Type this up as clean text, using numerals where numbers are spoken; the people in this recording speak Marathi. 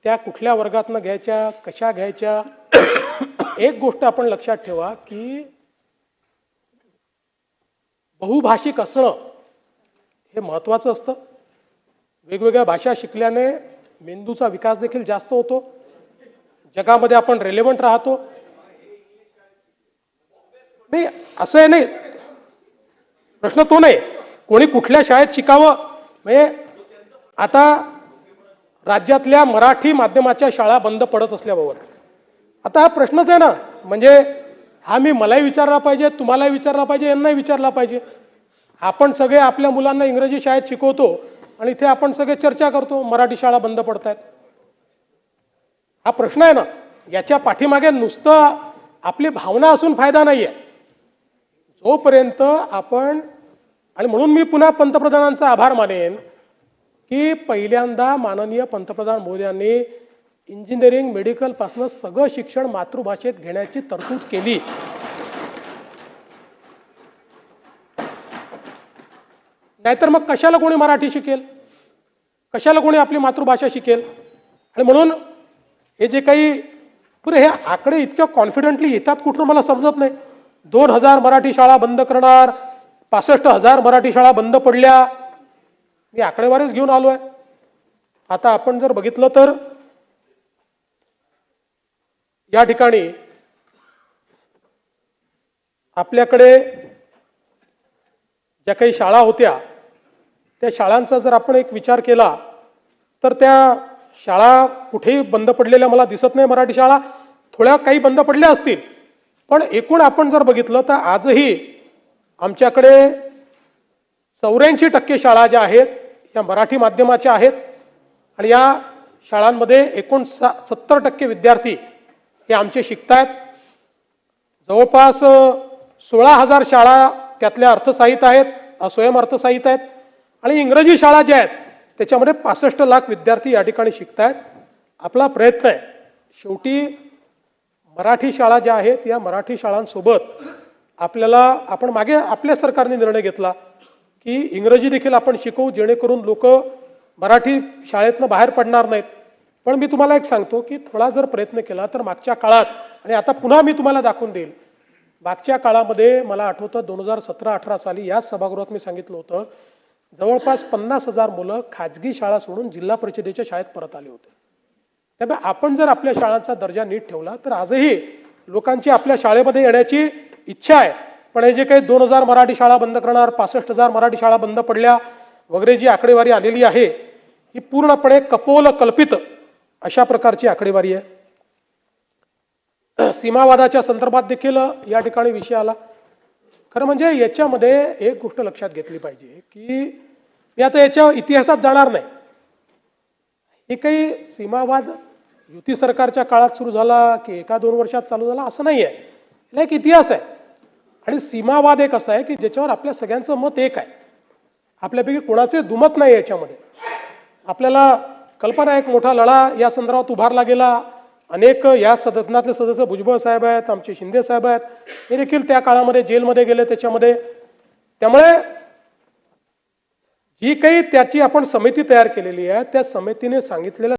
त्या कुठल्या वर्गातनं घ्यायच्या, कशा घ्यायच्या. एक गोष्ट आपण लक्षात ठेवा की बहुभाषिक असणं हे महत्त्वाचं असतं. वेगवेगळ्या भाषा शिकल्याने मेंदूचा विकास देखील जास्त होतो. जगामध्ये आपण रेलेव्हंट राहतो. नाही असं आहे नाही, प्रश्न तो नाही. कोणी कुठल्या शाळेत शिकावं म्हणजे आता राज्यातल्या मराठी माध्यमाच्या शाळा बंद पडत असल्याबाबत आता हा प्रश्नच आहे ना. म्हणजे हा मी मलाही विचारला पाहिजे, तुम्हालाही विचारला पाहिजे, यांनाही विचारला पाहिजे. आपण सगळे आपल्या मुलांना इंग्रजी शाळेत शिकवतो आणि इथे आपण सगळे चर्चा करतो मराठी शाळा बंद पडतायत. हा प्रश्न आहे ना. याच्या पाठीमागे नुसतं आपली भावना असून फायदा नाहीये. जोपर्यंत आपण, आणि म्हणून मी पुन्हा पंतप्रधानांचा आभार मानेन की पहिल्यांदा माननीय पंतप्रधान मोदयांनी इंजिनिअरिंग मेडिकल पासून सगळं शिक्षण मातृभाषेत घेण्याची तरतूद केली. नाहीतर मग कशाला कोणी मराठी शिकेल, कशाला कोणी आपली मातृभाषा शिकेल. आणि म्हणून हे जे काही पुरे हे आकडे इतक्या कॉन्फिडंटली येतात कुठून मला समजत नाही. 2000 मराठी शाळा बंद करणार, 65,000 मराठी शाळा बंद पडल्या. मी आकडेवारीच घेऊन आलोय. आता आपण जर बघितलं तर या ठिकाणी आपल्याकडे ज्या काही शाळा होत्या त्या शाळांचा जर आपण एक विचार केला तर त्या शाळा कुठेही बंद पडलेल्या मला दिसत नाही. मराठी शाळा थोड्या काही बंद पडल्या असतील, पण एकूण आपण जर बघितलं तर आजही आमच्याकडे 84% शाळा ज्या आहेत या मराठी माध्यमाच्या आहेत. आणि या शाळांमध्ये एकूण 70% विद्यार्थी हे आमचे शिकतायत. जवळपास 16,000 शाळा त्यातल्या अर्थसहाय्यित आहेत, स्वयं अर्थसहाय्यित आहेत. आणि इंग्रजी शाळा ज्या आहेत त्याच्यामध्ये 65 लाख विद्यार्थी या ठिकाणी शिकतायत. आपला प्रयत्न आहे शेवटी मराठी शाळा ज्या आहेत या मराठी शाळांसोबत आपण मागे आपल्या सरकारने निर्णय घेतला की इंग्रजी देखील आपण शिकवू जेणेकरून लोक मराठी शाळेतनं बाहेर पडणार नाहीत. पण मी तुम्हाला एक सांगतो की थोडा जर प्रयत्न केला तर मागच्या काळात, आणि आता पुन्हा मी तुम्हाला दाखवून देईल, मागच्या काळामध्ये मला आठवतं 2017-18 साली याच सभागृहात मी सांगितलं होतं जवळपास 50,000 मुलं खाजगी शाळा सोडून जिल्हा परिषदेच्या शाळेत परत आले होते. त्यामुळे आपण जर आपल्या शाळांचा दर्जा नीट ठेवला तर आजही लोकांची आपल्या शाळेमध्ये येण्याची इच्छा आहे. पण हे जे काही 2000 मराठी शाळा बंद करणार, 65,000 मराठी शाळा बंद पडल्या वगैरे जी आकडेवारी आलेली आहे ही पूर्णपणे कपोल कल्पित अशा प्रकारची आकडेवारी आहे. सीमावादाच्या संदर्भात देखील या ठिकाणी विषय आला. खरं म्हणजे याच्यामध्ये एक गोष्ट लक्षात घेतली पाहिजे की मी आता याच्या इतिहासात जाणार नाही. हे काही सीमावाद युती सरकारच्या काळात सुरू झाला की 1-2 वर्षात चालू झाला असं नाही आहे. याला एक इतिहास आहे. आणि सीमावाद एक असा आहे की ज्याच्यावर आपल्या सगळ्यांचं मत एक आहे. आपल्यापैकी कोणाचे दुमत नाही याच्यामध्ये. आपल्याला कल्पना एक मोठा लढा या संदर्भात उभारला गेला. अनेक या सदनातले सदस्य भुजबळ साहेब आहेत, आमचे शिंदे साहेब आहेत, हे देखील त्या काळामध्ये जेलमध्ये गेले त्याच्यामध्ये. त्यामुळे जी काही त्याची आपण समिती तयार केलेली आहे त्या समितीने सांगितलेलं